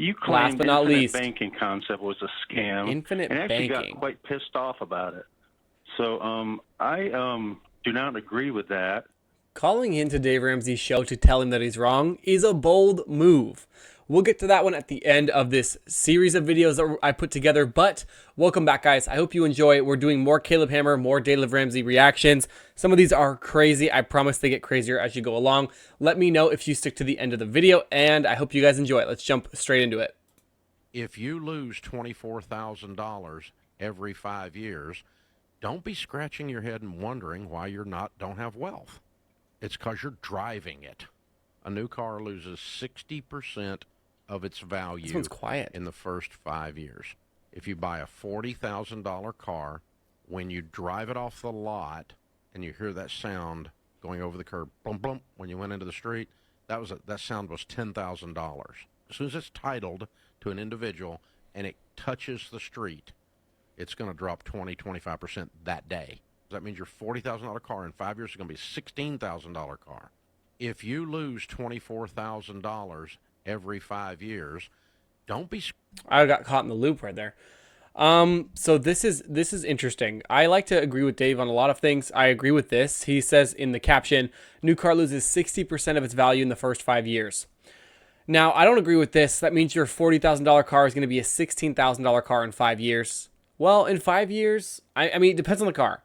You last claimed but not infinite least, banking concept was a scam. infinite and actually banking. got quite pissed off about it. So I do not agree with that. Calling into Dave Ramsey's show to tell him that he's wrong is a bold move. We'll get to that one at the end of this series of videos that I put together, but welcome back, guys. I hope you enjoy. We're doing more Caleb Hammer, more Dave Ramsey reactions. Some of these are crazy. I promise they get crazier as you go along. Let me know if you stick to the end of the video, and I hope you guys enjoy it. Let's jump straight into it. If you lose $24,000 every 5 years, don't be scratching your head and wondering why don't have wealth. It's because you're driving it. A new car loses 60% of its value This one's quiet. in the first 5 years. If you buy a $40,000 car, when you drive it off the lot and you hear that sound going over the curb, blum, blum, when you went into the street, that sound was $10,000. As soon as it's titled to an individual and it touches the street, it's going to drop 20-25% that day. That means your $40,000 car in 5 years is going to be a $16,000 car. If you lose $24,000 every 5 years, don't be. I got caught in the loop right there. So this is interesting. I like to agree with Dave on a lot of things. I agree with this. He says in the caption, new car loses 60% of its value in the first 5 years. Now, I don't agree with this. That means your $40,000 car is going to be a $16,000 car in 5 years. Well, in 5 years, I mean, it depends on the car.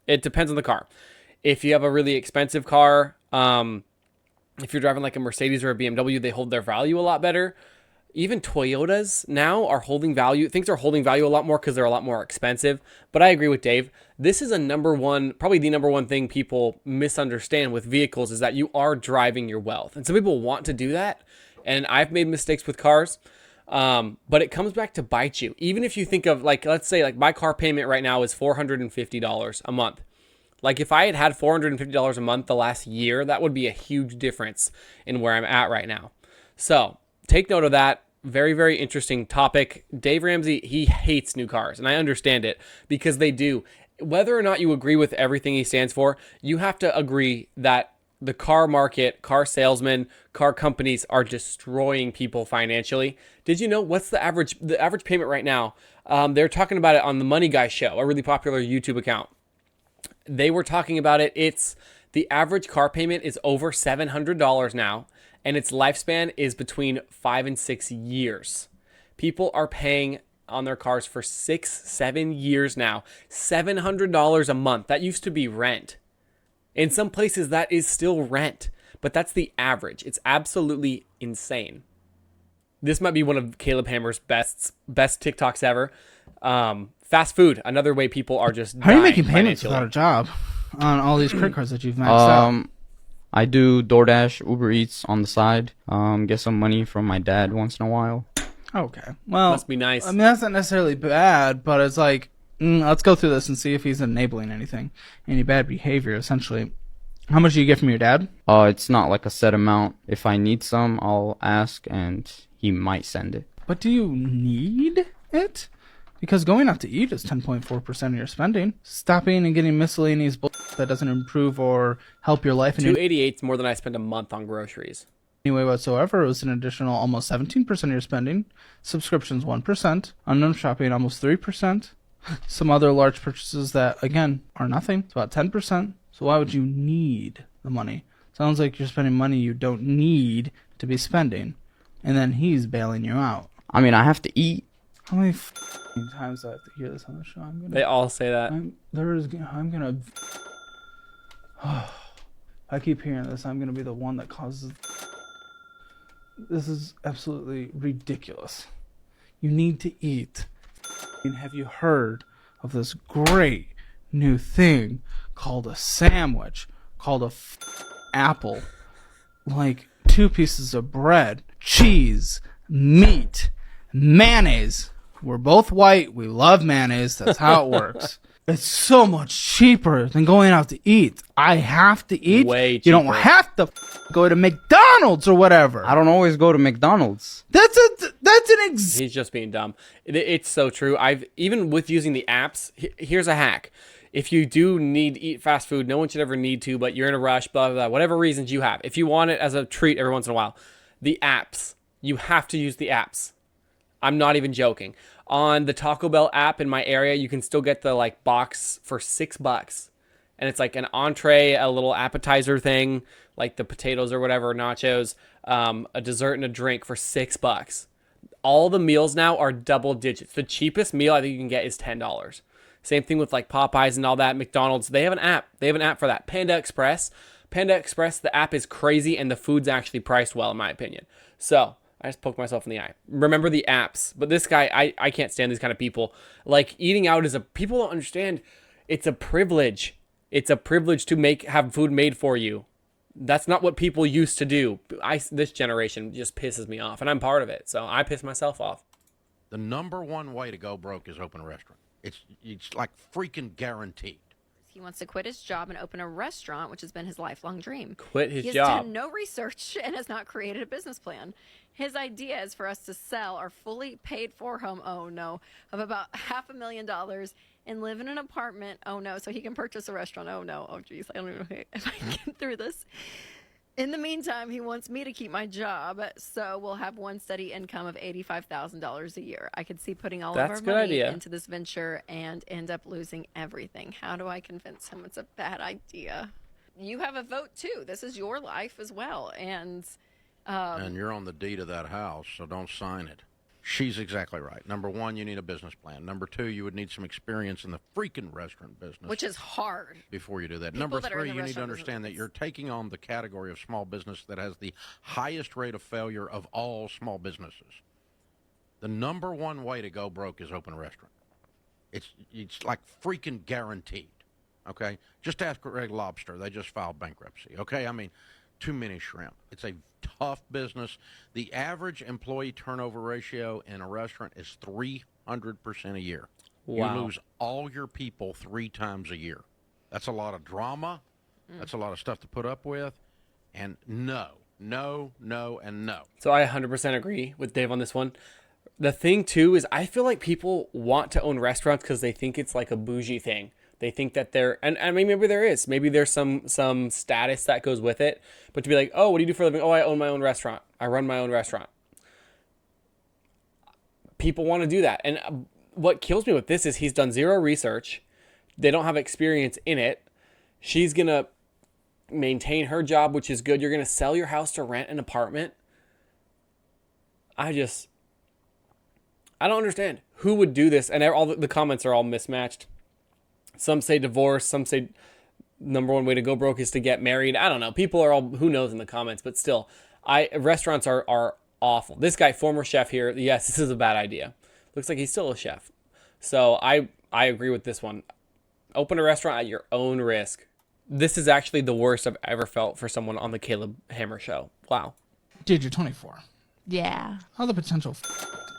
It depends on the car. If you have a really expensive car, if you're driving like a Mercedes or a BMW, they hold their value a lot better. Even Toyotas now are holding value. Things are holding value a lot more because they're a lot more expensive. But I agree with Dave. This is probably the number one thing people misunderstand with vehicles is that you are driving your wealth. And some people want to do that. And I've made mistakes with cars. But it comes back to bite you. Even if you think of like, let's say like my car payment right now is $450 a month. Like if I had $450 a month the last year, that would be a huge difference in where I'm at right now. So take note of that. Very, very interesting topic. Dave Ramsey, he hates new cars, and I understand it because they do. Whether or not you agree with everything he stands for, you have to agree that the car market, car salesmen, car companies are destroying people financially. Did you know what's the average payment right now? They're talking about it on the Money Guy show, a really popular YouTube account. They were talking about it. It's the average car payment is over $700 now, and its lifespan is between 5 and 6 years. People are paying on their cars for 6-7 years now. $700 a month. That used to be rent. In some places, that is still rent, but that's the average. It's absolutely insane. This might be one of Caleb Hammer's best TikToks ever. Fast food, another way people are just How are you making payments financially without a job on all these credit cards that you've maxed out? I do DoorDash, Uber Eats on the side. Get some money from my dad once in a while. Okay, well, must be nice. I mean, that's not necessarily bad, but it's like, let's go through this and see if he's enabling any bad behavior, essentially. How much do you get from your dad? It's not like a set amount. If I need some, I'll ask, and he might send it. But do you need it? Because going out to eat is 10.4% of your spending. Stopping and getting miscellaneous bullshit that doesn't improve or help your life in $288 is more than I spend a month on groceries. any way whatsoever. It was an additional almost 17% of your spending. Subscriptions 1%. Unknown shopping almost 3%. Some other large purchases that, again, are nothing. It's about 10%. So why would you need the money? Sounds like you're spending money you don't need to be spending. And then he's bailing you out. I mean, I have to eat. How many times do I have to hear this on the show? They all say that. I keep hearing this. I'm gonna be the one that causes. This is absolutely ridiculous. You need to eat. And have you heard of this great new thing called a sandwich? Called a apple, like 2 pieces of bread, cheese, meat, mayonnaise. We're both white. We love mayonnaise. That's how it works. It's so much cheaper than going out to eat. I have to eat. Way cheaper. You don't have to go to McDonald's or whatever. I don't always go to McDonald's. That's an He's just being dumb. It's so true. Even with using the apps, here's a hack. If you do need to eat fast food, no one should ever need to, but you're in a rush, blah, blah, blah, whatever reasons you have. If you want it as a treat every once in a while, the apps, you have to use the apps. I'm not even joking. On the Taco Bell app in my area, you can still get the like box for $6. And it's like an entree, a little appetizer thing, like the potatoes or whatever, nachos, a dessert and a drink for $6. All the meals now are double digits. The cheapest meal I think you can get is $10. Same thing with like Popeyes and all that. McDonald's, they have an app. They have an app for that. Panda Express, the app is crazy and the food's actually priced well in my opinion. So I just poked myself in the eye. Remember the apps. But this guy, I can't stand these kind of people. Like eating out people don't understand. It's a privilege. It's a privilege to have food made for you. That's not what people used to do. This generation just pisses me off, and I'm part of it. So I piss myself off. The number one way to go broke is open a restaurant. It's like freaking guaranteed. He wants to quit his job and open a restaurant, which has been his lifelong dream. Quit his job. He has done no research and has not created a business plan. His idea is for us to sell our fully paid-for home, of about $500,000 and live in an apartment, so he can purchase a restaurant, oh geez, I don't even know if I can get through this. In the meantime, he wants me to keep my job, so we'll have one steady income of $85,000 a year. I could see putting all of our money into this venture and end up losing everything. How do I convince him it's a bad idea? You have a vote too. This is your life as well, and you're on the deed of that house, so don't sign it. She's exactly right. Number one, you need a business plan. Number two, you would need some experience in the freaking restaurant business. Which is hard. Before you do that. Number three, you need to understand that you're taking on the category of small business that has the highest rate of failure of all small businesses. The number one way to go broke is open a restaurant. It's like freaking guaranteed. Okay? Just ask Red Lobster. They just filed bankruptcy. Okay? I mean, too many shrimp. It's a tough business. The average employee turnover ratio in a restaurant is 300% a year. Wow. You lose all your people 3 times a year. That's a lot of drama. That's a lot of stuff to put up with. And no, and no. So I 100% agree with Dave on this one. The thing, too, is I feel like people want to own restaurants because they think it's like a bougie thing. They think that and I mean, maybe there is. Maybe there's some status that goes with it. But to be like, oh, what do you do for a living? Oh, I own my own restaurant. I run my own restaurant. People want to do that. And what kills me with this is he's done zero research. They don't have experience in it. She's going to maintain her job, which is good. You're going to sell your house to rent an apartment. I don't understand. Who would do this? And all the comments are all mismatched. Some say divorce. Some say number one way to go broke is to get married. I don't know. People are all, who knows in the comments, but still, restaurants are awful. This guy, former chef here, yes, this is a bad idea. Looks like he's still a chef. So I agree with this one. Open a restaurant at your own risk. This is actually the worst I've ever felt for someone on the Caleb Hammer show. Wow. Dude, you're 24. Yeah. How the potential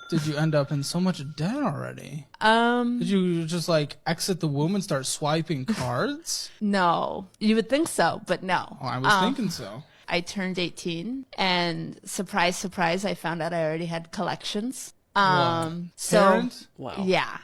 did you end up in so much debt already? Did you just like exit the womb and start swiping cards? No. You would think so, but no. Oh, I was thinking so. I turned 18 and surprise, surprise, I found out I already had collections. Parents? Wow. Yeah.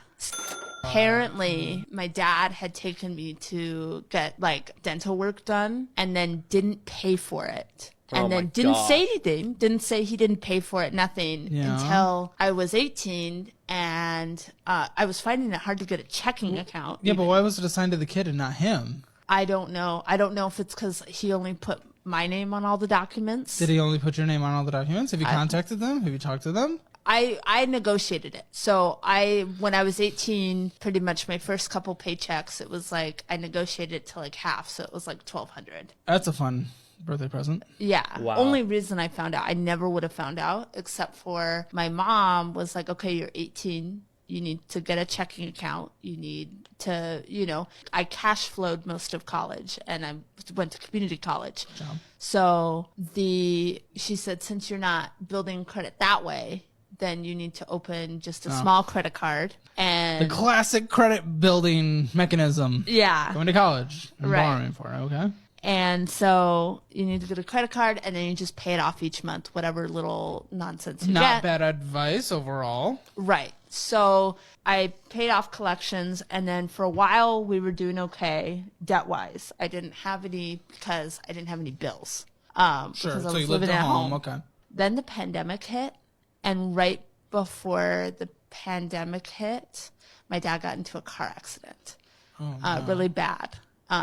Apparently, my dad had taken me to get like dental work done and then didn't pay for it. And then didn't say anything, didn't say he didn't pay for it, nothing, until I was 18, and I was finding it hard to get a checking account. Yeah, but why was it assigned to the kid and not him? I don't know. I don't know if it's because he only put my name on all the documents. Did he only put your name on all the documents? Have you contacted them? Have you talked to them? I negotiated it. So when I was 18, pretty much my first couple paychecks, it was like I negotiated it to like half, so it was like $1,200. That's a fun birthday present. Yeah. Wow. Only reason I found out, I never would have found out, except for my mom was like, okay, you're 18. You need to get a checking account. You need to, I cash flowed most of college and I went to community college. So she said, since you're not building credit that way, then you need to open just a small credit card. And the classic credit building mechanism. Yeah. Going to college and borrowing for it. Okay. And so you need to get a credit card and then you just pay it off each month, whatever little nonsense you get. Not bad advice overall. Right. So I paid off collections and then for a while we were doing okay debt-wise. I didn't have any because I didn't have any bills. Sure. Because I so was you living lived at home. Okay. Then the pandemic hit and right before the pandemic hit, my dad got into a car accident. Really bad.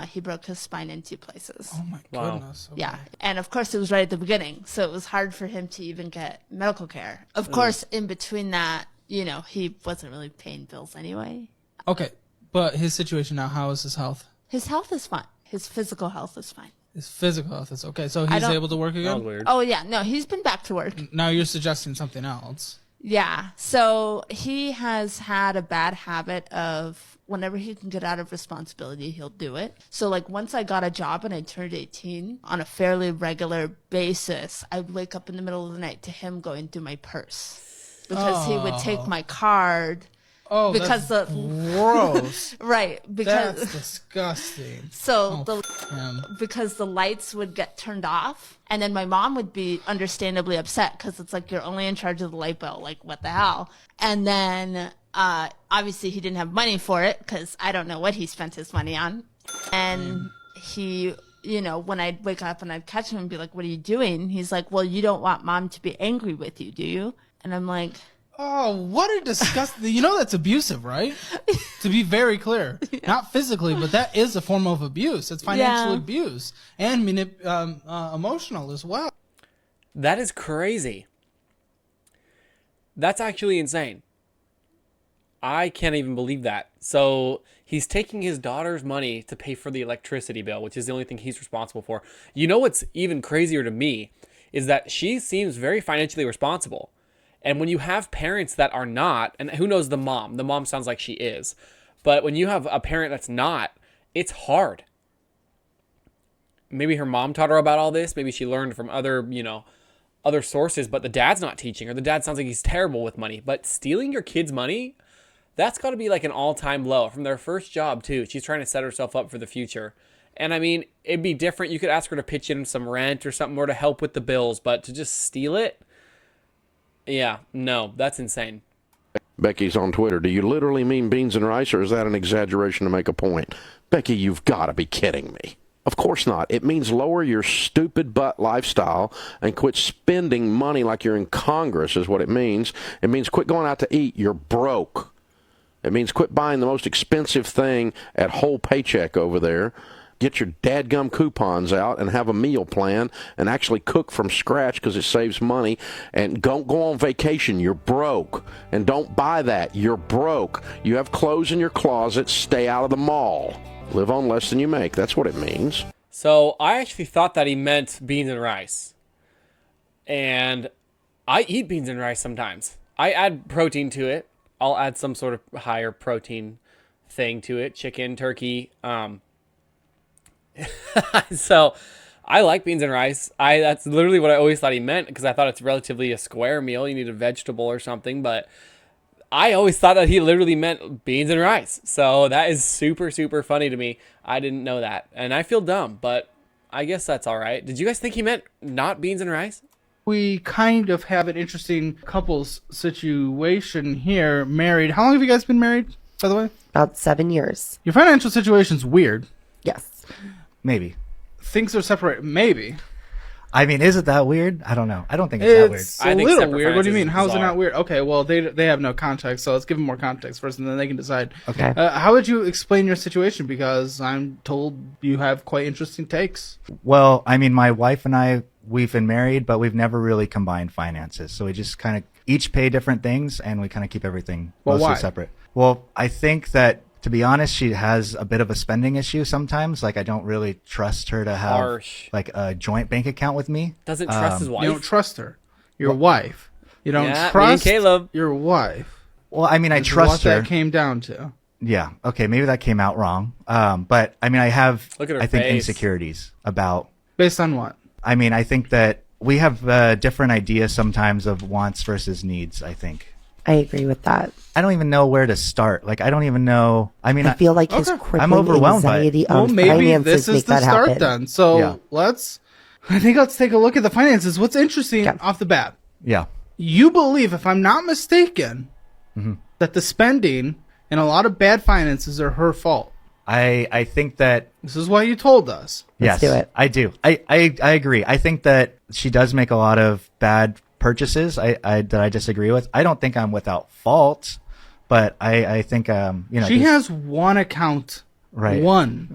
He broke his spine in 2 places. Oh my goodness. Okay. Yeah. And of course, it was right at the beginning. So it was hard for him to even get medical care. Of course, in between that, you know, he wasn't really paying bills anyway. Okay. But his situation now, how is his health? His health is fine. His physical health is fine. His physical health is okay. So he's able to work That was again? weird. Oh, yeah. No, he's been back to work. Now you're suggesting something else. Yeah. So he has had a bad habit of whenever he can get out of responsibility, he'll do it. So like once I got a job and I turned 18, on a fairly regular basis, I would wake up in the middle of the night to him going through my purse because he would take my card. Oh, because that's gross. Right. Because That's disgusting. so Him. because the lights would get turned off and then my mom would be understandably upset because it's like you're only in charge of the light bill, like what the hell. And then obviously he didn't have money for it because I don't know what he spent his money on. And he, you know, when I'd wake up and I'd catch him and be like, what are you doing? He's like, well, you don't want mom to be angry with you, do you? And I'm like, Oh, what a disgusting... You know that's abusive, right? To be very clear. Not physically, but that is a form of abuse. It's financial abuse. And emotional as well. That is crazy. That's actually insane. I can't even believe that. So he's taking his daughter's money to pay for the electricity bill, which is the only thing he's responsible for. You know what's even crazier to me is that she seems very financially responsible. And when you have parents that are not, and who knows the mom sounds like she is, but when you have a parent that's not, it's hard. Maybe her mom taught her about all this. Maybe she learned from other sources, but the dad's not teaching her. The dad sounds like he's terrible with money. But stealing your kid's money, that's got to be like an all-time low from their first job too. She's trying to set herself up for the future. And I mean, it'd be different. You could ask her to pitch in some rent or something more to help with the bills, but to just steal it, yeah, no, that's insane. Becky's on Twitter. Do you literally mean beans and rice, or is that an exaggeration to make a point? Becky, you've got to be kidding me. Of course not. It means lower your stupid butt lifestyle and quit spending money like you're in Congress is what it means. It means quit going out to eat. You're broke. It means quit buying the most expensive thing at Whole Paycheck over there. Get your dadgum coupons out and have a meal plan and actually cook from scratch because it saves money. And don't go on vacation. You're broke. And don't buy that. You're broke. You have clothes in your closet. Stay out of the mall. Live on less than you make. That's what it means. So I actually thought that he meant beans and rice. And I eat beans and rice sometimes. I add protein to it. I'll add some sort of higher protein thing to it. Chicken, turkey, so I like beans and rice. That's literally what I always thought he meant because I thought it's relatively a square meal. You need a vegetable or something, but I always thought that he literally meant beans and rice. So that is super, super funny to me. I didn't know that. And I feel dumb, but I guess that's all right. Did you guys think he meant not beans and rice? We kind of have an interesting couples situation here. Married. How long have you guys been married, by the way? About 7 years. Your financial situation's weird. Yes. Maybe. Things are separated. Maybe. I mean, is it that weird? I don't know. I don't think it's that weird. It's I a think little separate weird. What do you mean? finances is How is it bizarre. not weird? Okay, well, they have no context, so let's give them more context first, and then they can decide. Okay. How would you explain your situation? Because I'm told you have quite interesting takes. Well, I mean, my wife and I, we've been married, but we've never really combined finances. So we just kind of each pay different things, and we kind of keep everything Well, mostly why? separate. Well, I think that, to be honest, she has a bit of a spending issue sometimes. Like, I don't really trust her to have Harsh. like a joint bank account with me. Doesn't trust his wife? You don't trust her. Your wife. You don't Yeah, me and trust Caleb. your wife. Well, I mean, I This is trust what her. that came down to. Yeah. Okay. Maybe that came out wrong. But I mean, I have, Look at her I think, face. insecurities about, Based on what? I mean, I think that we have different ideas sometimes of wants versus needs, I think. I agree with that. I don't even know where to start. Like, I don't even know. I mean, I feel like his Okay. crippling I'm overwhelmed by it. anxiety Well, on maybe finances this is make the that start happen. then. So Yeah. let's take a look at the finances. What's interesting Okay. off the bat? yeah. You believe, if I'm not mistaken, that the spending and a lot of bad finances are her fault. I think that, This is why you told us. yes, do it. I do. I agree. I think that she does make a lot of bad purchases that I disagree with. I don't think I'm without fault, but I think she has one account. Right. One.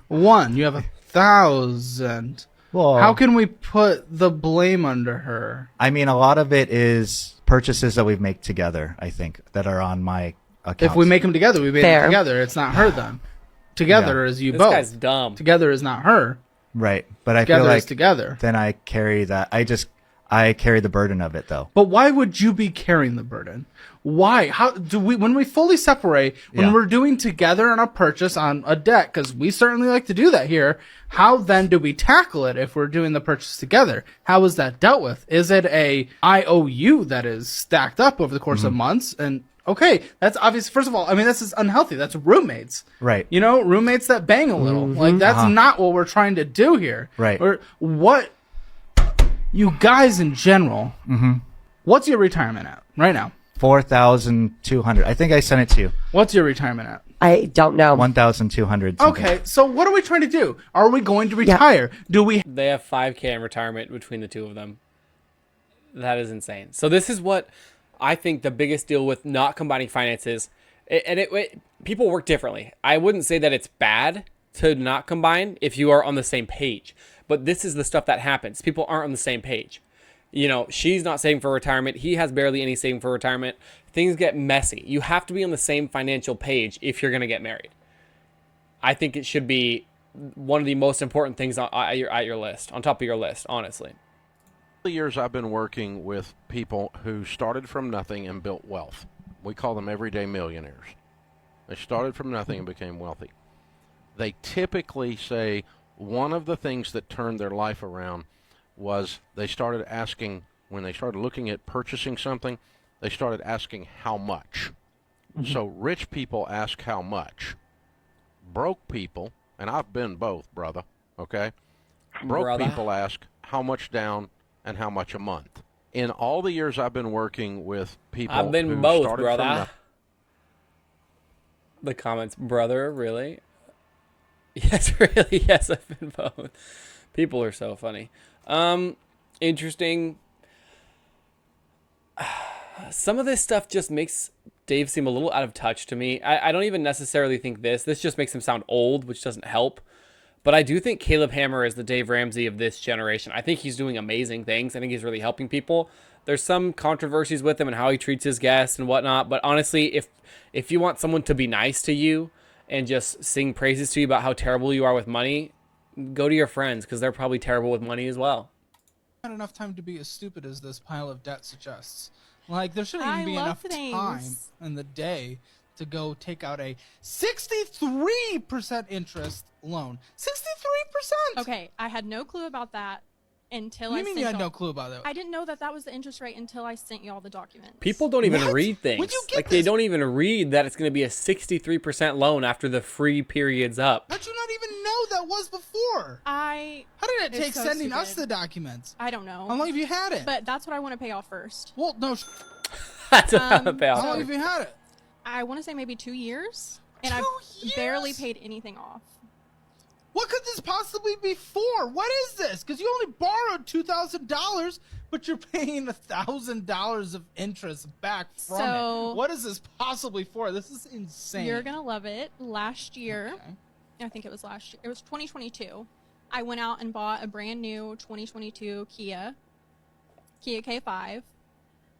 One. You have 1,000. Well, how can we put the blame under her? I mean, a lot of it is purchases that we make together, I think, that are on my account. If we make them together, we made them together. It's not her then. Together is you this both. This guy's dumb. Together is not her. Right. But I together feel like is together. Then I carry that. I carry the burden of it, though. But why would you be carrying the burden? Why? How do we, when we fully separate, when we're doing together on a purchase on a debt, because we certainly like to do that here, how then do we tackle it if we're doing the purchase together? How is that dealt with? Is it a IOU that is stacked up over the course of months? And okay, that's obvious. First of all, I mean, this is unhealthy. That's roommates. Right. You know, roommates that bang a little. Like, that's not what we're trying to do here. Right. Or what, you guys in general, what's your retirement at right now? 4,200. I think I sent it to you. What's your retirement at? I don't know. 1,200. Okay, so what are we trying to do? Are we going to retire? Do we? They have 5K in retirement between the two of them. That is insane. So this is what I think the biggest deal with not combining finances, and people work differently. I wouldn't say that it's bad to not combine if you are on the same page, but this is the stuff that happens. People aren't on the same page. You know, she's not saving for retirement. He has barely any saving for retirement. Things get messy. You have to be on the same financial page if you're going to get married. I think it should be one of the most important things at your list, on top of your list, honestly. The years I've been working with people who started from nothing and built wealth. We call them everyday millionaires. They started from nothing and became wealthy. They typically say one of the things that turned their life around was they started asking, when they started looking at purchasing something, they started asking how much. So rich people ask how much. Broke people, and I've been both, brother, okay? Broke people ask how much down and how much a month. In all the years I've been working with people I've been who both, started brother. The comments, brother, really? Yes, really, yes, I've been both. People are so funny. Interesting. Some of this stuff just makes Dave seem a little out of touch to me. I don't even necessarily think this just makes him sound old, which doesn't help. But I do think Caleb Hammer is the Dave Ramsey of this generation. I think he's doing amazing things. I think he's really helping people. There's some controversies with him and how he treats his guests and whatnot. But honestly, if you want someone to be nice to you and just sing praises to you about how terrible you are with money, go to your friends, because they're probably terrible with money as well. Not enough time to be as stupid as this pile of debt suggests. Like, there shouldn't even be enough time in the day to go take out a 63% interest loan. 63%! Okay, I had no clue about that until What do you mean you had no clue about that? I didn't know that was the interest rate until I sent you all the documents. People don't even read things. Where'd you get like, this? they don't even read that it's going to be a 63% loan after the free period's up. How'd you not even know that was before? How did it take sending us the documents? I don't know. How long have you had it? But that's what I want to pay off first. Well, no. That's what I'm gonna pay off How long first. have you had it? I want to say maybe 2 years. And I've barely paid anything off. What could this possibly be for? What is this? Because you only borrowed $2,000, but you're paying $1,000 of interest back from it. What is this possibly for? This is insane. You're going to love it. Last year, I think it was last year. It was 2022. I went out and bought a brand new 2022 Kia K5.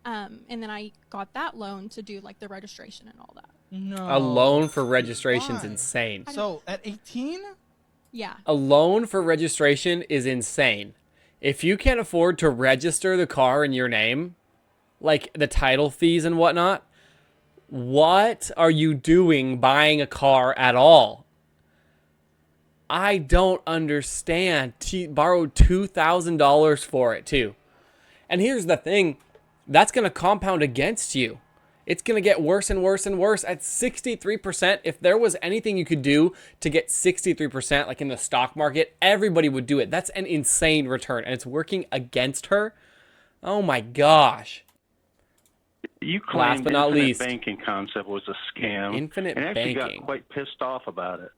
And then I got that loan to do like the registration and all that. A loan for registration is insane. So at 18? Yeah. A loan for registration is insane. If you can't afford to register the car in your name, like the title fees and whatnot, what are you doing buying a car at all? I don't understand. Borrowed $2,000 for it too. And here's the thing. That's going to compound against you. It's going to get worse and worse and worse. At 63%, if there was anything you could do to get 63%, like in the stock market, everybody would do it. That's an insane return, and it's working against her. Oh my gosh. You Last claimed but not infinite least, banking concept was a scam. Infinite and actually banking. got quite pissed off about it.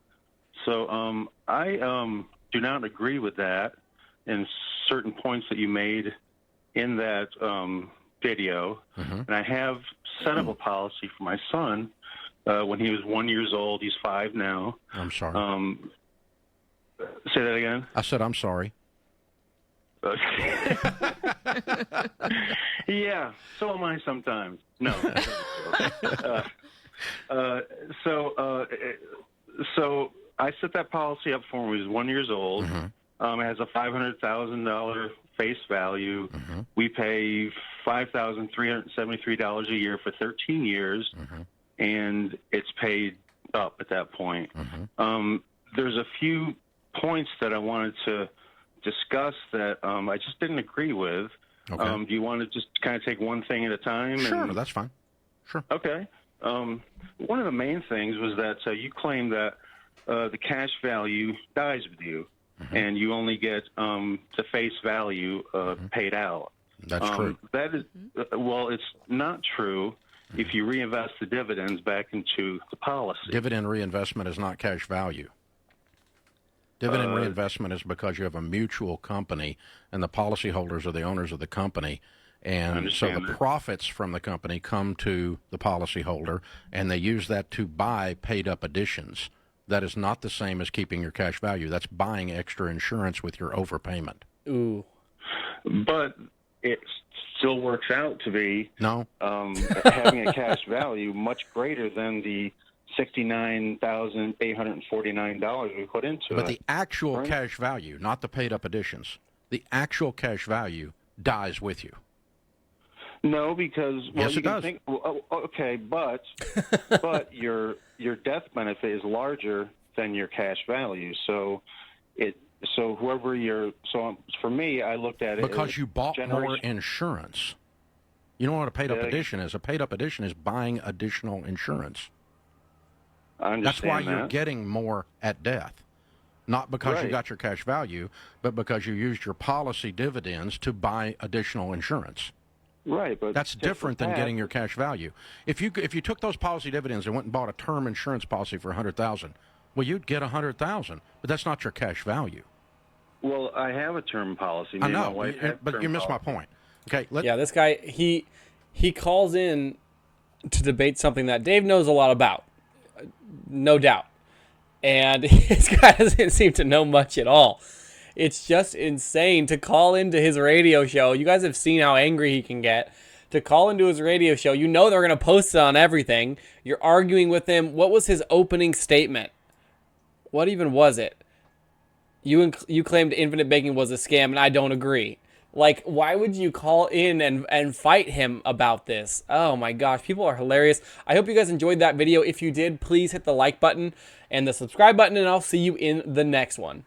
So I do not agree with that in certain points that you made in that video, and I have set up a policy for my son when he was 1 year old. He's 5 now. I'm sorry. Say that again. I said I'm sorry. Yeah, so am I sometimes. No. So I set that policy up for him when he was 1 year old. It has a $500,000 face value. We pay $5,373 a year for 13 years, and it's paid up at that point. There's a few points that I wanted to discuss that I just didn't agree with. Okay. Do you want to just kind of take one thing at a time? Sure, that's fine. Sure. Okay. One of the main things was that you claim that the cash value dies with you, and you only get the face value paid out. That's true. That is, well, it's not true if you reinvest the dividends back into the policy. Dividend reinvestment is not cash value. Dividend reinvestment is because you have a mutual company, and the policyholders are the owners of the company. And so the profits from the company come to the policyholder, and they use that to buy paid-up additions. That is not the same as keeping your cash value. That's buying extra insurance with your overpayment. Ooh. But it still works out to be No. having a cash value much greater than the $69,849 we put into it. But the actual cash value, not the paid-up additions, the actual cash value dies with you. No, because yes, you it can does. think, okay, but your death benefit is larger than your cash value. So for me, I looked at it because as you bought more insurance. You know what a paid-up addition is? A paid-up addition is buying additional insurance. I understand That's why that. you're getting more at death. Not because you Right. got your cash value, but because you used your policy dividends to buy additional insurance. Right, but that's different than getting your cash value. If you took those policy dividends and went and bought a term insurance policy for $100,000, well, you'd get $100,000, but that's not your cash value. Well, I have a term policy. I know, but you missed my point. Okay. Yeah, this guy he calls in to debate something that Dave knows a lot about, no doubt, and this guy doesn't seem to know much at all. It's just insane to call into his radio show. You guys have seen how angry he can get. To call into his radio show, you know they're going to post it on everything. You're arguing with him. What was his opening statement? What even was it? You claimed infinite banking was a scam, and I don't agree. Like, why would you call in and fight him about this? Oh my gosh, people are hilarious. I hope you guys enjoyed that video. If you did, please hit the like button and the subscribe button, and I'll see you in the next one.